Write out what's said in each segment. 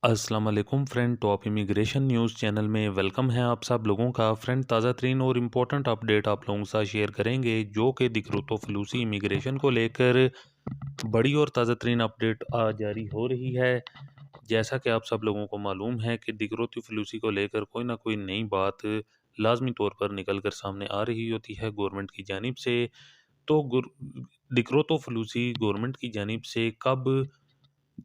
अस्सलाम वालेकुम friend. Top immigration news channel में वेलकम है आप सब लोगों का। फ्रेंड, ताज़ा तरीन और इम्पोर्टेंट अपडेट आप लोगों के साथ शेयर करेंगे जो कि दिक्रुतो फलूसी इमिग्रेशन को लेकर बड़ी और ताज़ा तरीन अपडेट आज जारी हो रही है। जैसा कि आप सब लोगों को मालूम है कि दिक्रुतो फलूसी को लेकर कोई ना कोई नई बात लाजमी तौर पर निकल कर सामने आ रही होती है गवर्नमेंट की जानिब से। तो दिक्रुतो फलूसी गवर्नमेंट की जानिब से कब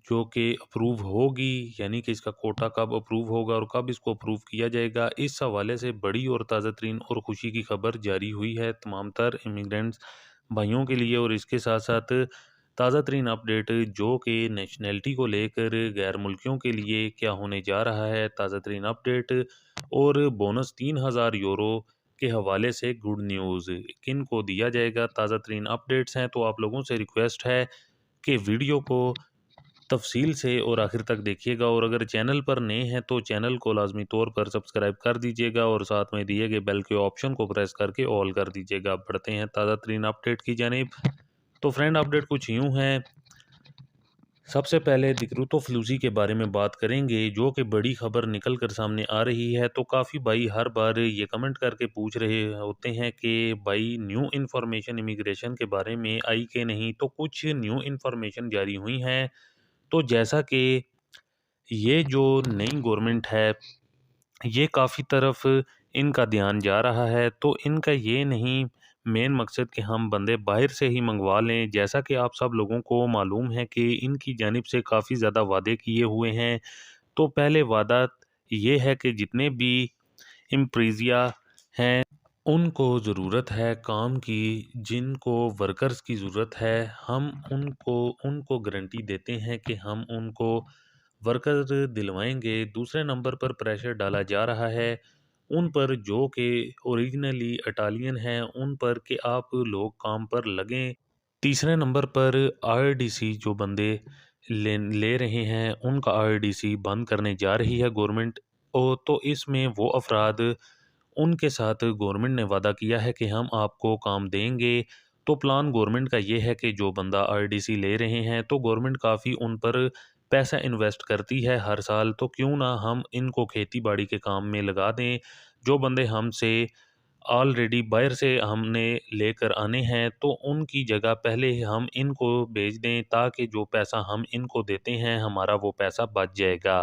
जो कि अप्रूव होगी, यानी कि इसका कोटा कब अप्रूव होगा और कब इसको अप्रूव किया जाएगा, इस हवाले से बड़ी और ताज़ा तरीन और खुशी की खबर जारी हुई है तमाम तर इमिग्रेंट्स भाइयों के लिए। और इसके साथ साथ ताज़ा तरीन अपडेट जो कि नेशनैलिटी को लेकर गैर मुल्कियों के लिए क्या होने जा रहा है, ताज़ा तरीन अपडेट और बोनस 3000 यूरो के हवाले से गुड न्यूज़ किन को दिया जाएगा, ताज़ा तरीन अपडेट्स हैं। तो आप लोगों से रिक्वेस्ट है कि वीडियो को तफ़सील से और आखिर तक देखिएगा, और अगर चैनल पर नए हैं तो चैनल को लाजमी तौर पर सब्सक्राइब कर दीजिएगा और साथ में दिए गए बेल के ऑप्शन को प्रेस करके ऑल कर दीजिएगा। बढ़ते हैं ताज़ा तरीन अपडेट की जानिब। तो फ्रेंड, अपडेट कुछ यूँ है। सबसे पहले दिक्रुतो फलूसी के बारे में बात करेंगे जो कि बड़ी खबर निकल कर सामने आ रही है। तो काफ़ी भाई हर बार ये कमेंट करके पूछ रहे होते हैं कि भाई न्यू इन्फॉर्मेशन इमिग्रेशन के बारे में आई कि नहीं। तो कुछ न्यू इन्फॉर्मेशन जारी हुई हैं। तो जैसा कि ये जो नई गवर्नमेंट है, ये काफ़ी तरफ इनका ध्यान जा रहा है। तो इनका ये नहीं मेन मकसद कि हम बंदे बाहर से ही मंगवा लें। जैसा कि आप सब लोगों को मालूम है कि इनकी जानिब से काफ़ी ज़्यादा वादे किए हुए हैं। तो पहले वादा ये है कि जितने भी इम्प्रीजिया हैं, उनको ज़रूरत है काम की, जिनको वर्कर्स की ज़रूरत है, हम उनको उनको गारंटी देते हैं कि हम उनको वर्कर दिलवाएंगे। दूसरे नंबर पर प्रेशर डाला जा रहा है उन पर जो कि ओरिजिनली इटालियन हैं, उन पर कि आप लोग काम पर लगें। तीसरे नंबर पर आईआरडीसी जो बंदे ले रहे हैं, उनका आईआरडीसी बंद करने जा रही है गवर्नमेंट। ओ तो इसमें वो अफराद, उनके साथ गवर्नमेंट ने वादा किया है कि हम आपको काम देंगे। तो प्लान गवर्नमेंट का ये है कि जो बंदा आईआरडीसी ले रहे हैं तो गवर्नमेंट काफ़ी उन पर पैसा इन्वेस्ट करती है हर साल। तो क्यों ना हम इनको खेती बाड़ी के काम में लगा दें। जो बंदे हमसे ऑलरेडी बाहर से हमने लेकर आने हैं तो उनकी जगह पहले हम इनको भेज दें, ताकि जो पैसा हम इनको देते हैं हमारा वो पैसा बच जाएगा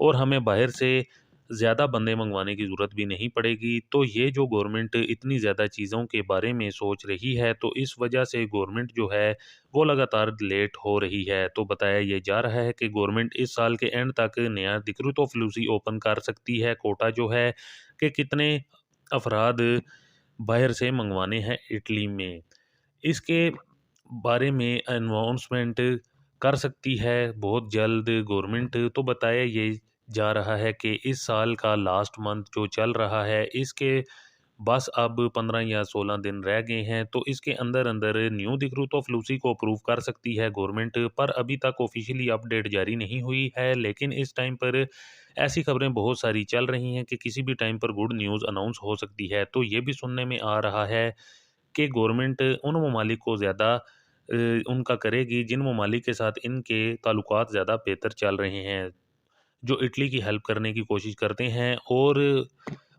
और हमें बाहर से ज़्यादा बंदे मंगवाने की ज़रूरत भी नहीं पड़ेगी। तो ये जो गवर्नमेंट इतनी ज़्यादा चीज़ों के बारे में सोच रही है, तो इस वजह से गवर्नमेंट जो है वो लगातार लेट हो रही है। तो बताया ये जा रहा है कि गवर्नमेंट इस साल के एंड तक नया दिक्रुतो फलूसी ओपन कर सकती है। कोटा जो है कि कितने अफराद बाहर से मंगवाने हैं इटली में, इसके बारे में अनाउंसमेंट कर सकती है बहुत जल्द गवर्नमेंट। तो बताया ये जा रहा है कि इस साल का लास्ट मंथ जो चल रहा है, इसके बस अब 15 या 16 दिन रह गए हैं। तो इसके अंदर अंदर न्यू दिक्रुतो फलूसी को अप्रूव कर सकती है गवर्नमेंट। पर अभी तक ऑफिशियली अपडेट जारी नहीं हुई है, लेकिन इस टाइम पर ऐसी खबरें बहुत सारी चल रही हैं कि किसी भी टाइम पर गुड न्यूज़ अनाउंस हो सकती है। तो ये भी सुनने में आ रहा है कि गवर्नमेंट उन ममालिक को ज़्यादा उनका करेगी जिन ममालिक के साथ इनके ताल्लुकात ज़्यादा बेहतर चल रहे हैं, जो इटली की हेल्प करने की कोशिश करते हैं। और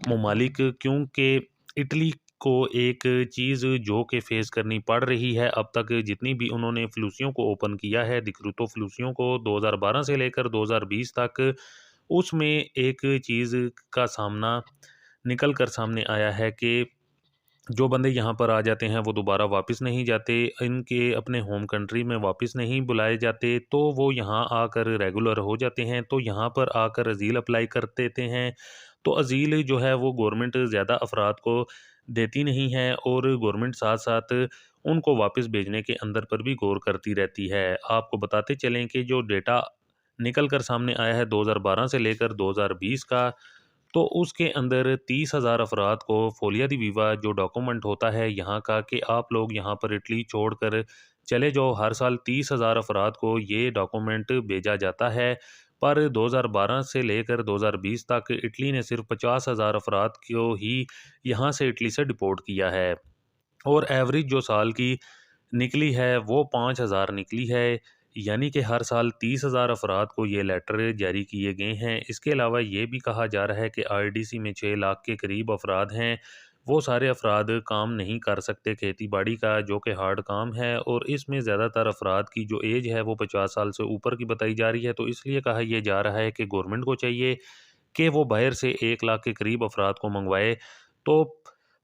ममालिक, क्योंकि इटली को एक चीज़ जो कि फ़ेस करनी पड़ रही है अब तक, जितनी भी उन्होंने फलूसियों को ओपन किया है, दिक्रुतो फलूसियों को 2012 से लेकर 2020 तक, उसमें एक चीज़ का सामना निकल कर सामने आया है कि जो बंदे यहाँ पर आ जाते हैं वो दोबारा वापस नहीं जाते, इनके अपने होम कंट्री में वापस नहीं बुलाए जाते। तो वो यहाँ आकर रेगुलर हो जाते हैं, तो यहाँ पर आकर अज़ील अप्लाई कर देते हैं। तो अज़ील जो है वो गवर्नमेंट ज़्यादा अफराद को देती नहीं है, और गवर्नमेंट साथ साथ उनको वापस भेजने के अंदर पर भी गौर करती रहती है। आपको बताते चलें कि जो डेटा निकल कर सामने आया है 2012 से लेकर 2020 का, तो उसके अंदर 30,000 अफराद को फोलिया दी वीवा जो डॉक्यूमेंट होता है यहाँ का, कि आप लोग यहाँ पर इटली छोड़कर चले जाओ, हर साल 30,000 अफराद को ये डॉक्यूमेंट भेजा जाता है। पर 2012 से लेकर 2020 तक इटली ने सिर्फ 50,000 अफराद को ही यहाँ से इटली से डिपोर्ट किया है, और एवरेज जो साल की निकली है वो 5,000 निकली है। यानी कि हर साल 30,000 अफराद को ये लेटर जारी किए गए हैं। इसके अलावा ये भी कहा जा रहा है कि आरडीसी में 6 लाख के करीब अफराद हैं। वो सारे अफराद काम नहीं कर सकते खेती बाड़ी का, जो कि हार्ड काम है, और इसमें ज़्यादातर अफराद की जो एज है वो 50 साल से ऊपर की बताई जा रही है। तो इसलिए कहा यह जा रहा है कि गवर्नमेंट को चाहिए कि वो बाहर से 1 लाख के करीब अफराद को मंगवाए। तो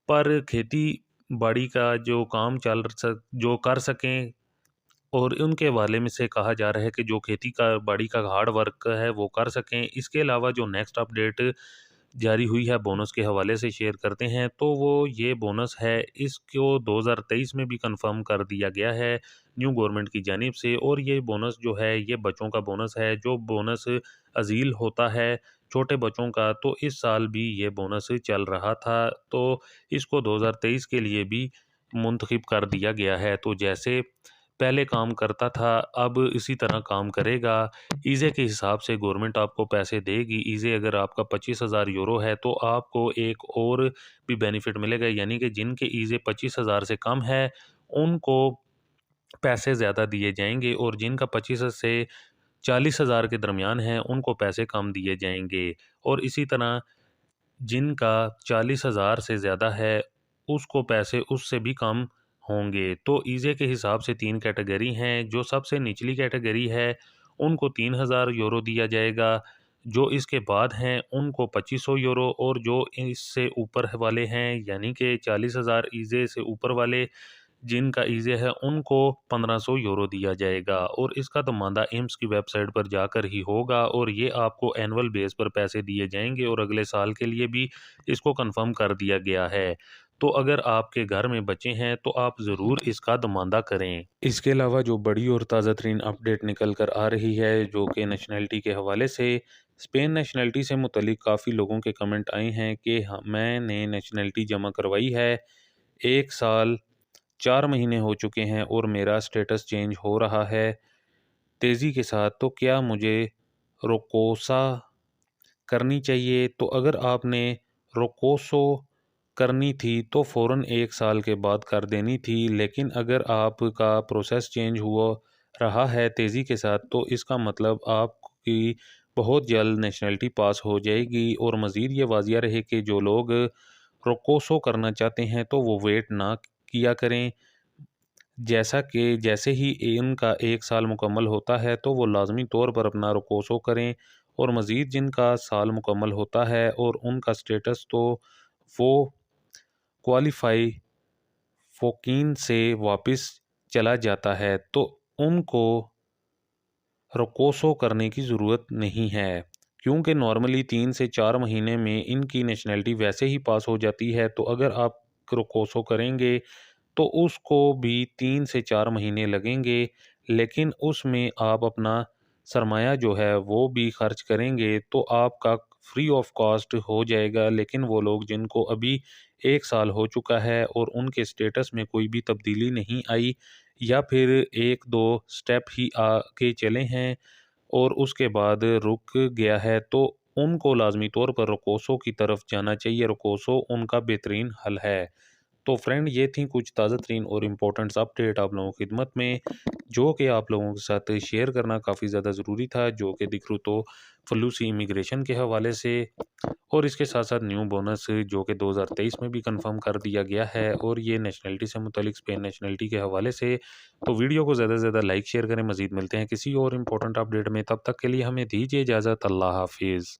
पर खेती बाड़ी का जो काम जो कर सकें, और उनके बारे में से कहा जा रहा है कि जो खेती का बाड़ी का हार्ड वर्क है वो कर सकें। इसके अलावा जो नेक्स्ट अपडेट जारी हुई है बोनस के हवाले से शेयर करते हैं, तो वो ये बोनस है, इसको 2023 में भी कंफर्म कर दिया गया है न्यू गवर्नमेंट की जानिब से। और ये बोनस जो है ये बच्चों का बोनस है, जो बोनस अजील होता है छोटे बच्चों का, तो इस साल भी ये बोनस चल रहा था, तो इसको 2023 के लिए भी मुंतखब कर दिया गया है। तो जैसे पहले काम करता था, अब इसी तरह काम करेगा। ईज़े के हिसाब से गवर्नमेंट आपको पैसे देगी। ईज़े अगर आपका 25,000 यूरो है तो आपको एक और भी बेनिफिट मिलेगा, यानी कि जिनके ईज़े 25,000 से कम है उनको पैसे ज़्यादा दिए जाएंगे, और जिनका 25 से 40,000 के दरमियान है उनको पैसे कम दिए जाएंगे। और इसी तरह जिनका 40,000 से ज़्यादा है उसको पैसे उससे भी कम होंगे। तो ईज़े के हिसाब से 3 कैटेगरी हैं। जो सबसे निचली कैटेगरी है उनको 3,000 यूरो दिया जाएगा, जो इसके बाद हैं उनको 2500 यूरो, और जो इससे ऊपर वाले हैं यानी कि 40,000 ईज़े से ऊपर वाले जिनका ईज़े है उनको 1500 यूरो दिया जाएगा। और इसका तो मामला एम्स की वेबसाइट पर जाकर ही होगा, और ये आपको एनुअल बेस पर पैसे दिए जाएंगे, और अगले साल के लिए भी इसको कंफर्म कर दिया गया है। तो अगर आपके घर में बच्चे हैं तो आप ज़रूर इसका दमांदा करें। इसके अलावा जो बड़ी और ताज़ा तरीन अपडेट निकल कर आ रही है, जो कि नेशनलिटी के हवाले से, स्पेन नेशनलिटी से मुतलिक काफ़ी लोगों के कमेंट आए हैं कि हाँ, मैंने नेशनलिटी जमा करवाई है, 1 साल 4 महीने हो चुके हैं और मेरा स्टेटस चेंज हो रहा है तेज़ी के साथ, तो क्या मुझे रोकोसा करनी चाहिए? तो अगर आपने रोकोसो करनी थी तो फ़ौरन 1 साल के बाद कर देनी थी, लेकिन अगर आपका प्रोसेस चेंज हुआ रहा है तेज़ी के साथ, तो इसका मतलब आपकी बहुत जल्द नेशनलिटी पास हो जाएगी। और मज़ीद ये वाजिया रहे कि जो लोग रोकोसो करना चाहते हैं तो वो वेट ना किया करें। जैसा कि जैसे ही इनका 1 साल मुकम्मल होता है तो वो लाजमी तौर पर अपना रोकोसो करें। और मज़ीद जिनका साल मुकम्मल होता है और उनका स्टेटस, तो वो क्वालिफ़ाई फ़ोकीन से वापस चला जाता है, तो उनको रोकोसो करने की ज़रूरत नहीं है, क्योंकि नॉर्मली 3 से 4 महीने में इनकी नेशनलिटी वैसे ही पास हो जाती है। तो अगर आप रोकोसो करेंगे तो उसको भी 3 से 4 महीने लगेंगे, लेकिन उसमें आप अपना सरमाया जो है वो भी खर्च करेंगे तो आपका फ्री ऑफ कॉस्ट हो जाएगा। लेकिन वो लोग जिनको अभी 1 साल हो चुका है और उनके स्टेटस में कोई भी तब्दीली नहीं आई, या फिर 1-2 स्टेप ही आगे चले हैं और उसके बाद रुक गया है, तो उनको लाजमी तौर पर रोकोसो की तरफ जाना चाहिए। रोकोसो उनका बेहतरीन हल है। तो फ्रेंड, ये थी कुछ ताज़ा तरीन और इम्पोर्टेंट्स अपडेट आप लोगों की खिदमत में, जो कि आप लोगों के साथ शेयर करना काफ़ी ज़्यादा ज़रूरी था, जो कि दिखरूँ तो फलूसी इमिग्रेशन के हवाले से, और इसके साथ साथ न्यू बोनस जो कि 2023 में भी कंफर्म कर दिया गया है, और ये नेशनलिटी से मुतलिक स्पेन नेशनलिटी के हवाले से। तो वीडियो को ज़्यादा से ज़्यादा लाइक शेयर करें। मज़ीद मिलते हैं किसी और इम्पोर्टेंट अपडेट में, तब तक के लिए हमें दीजिए इजाज़त। अल्लाह हाफिज़।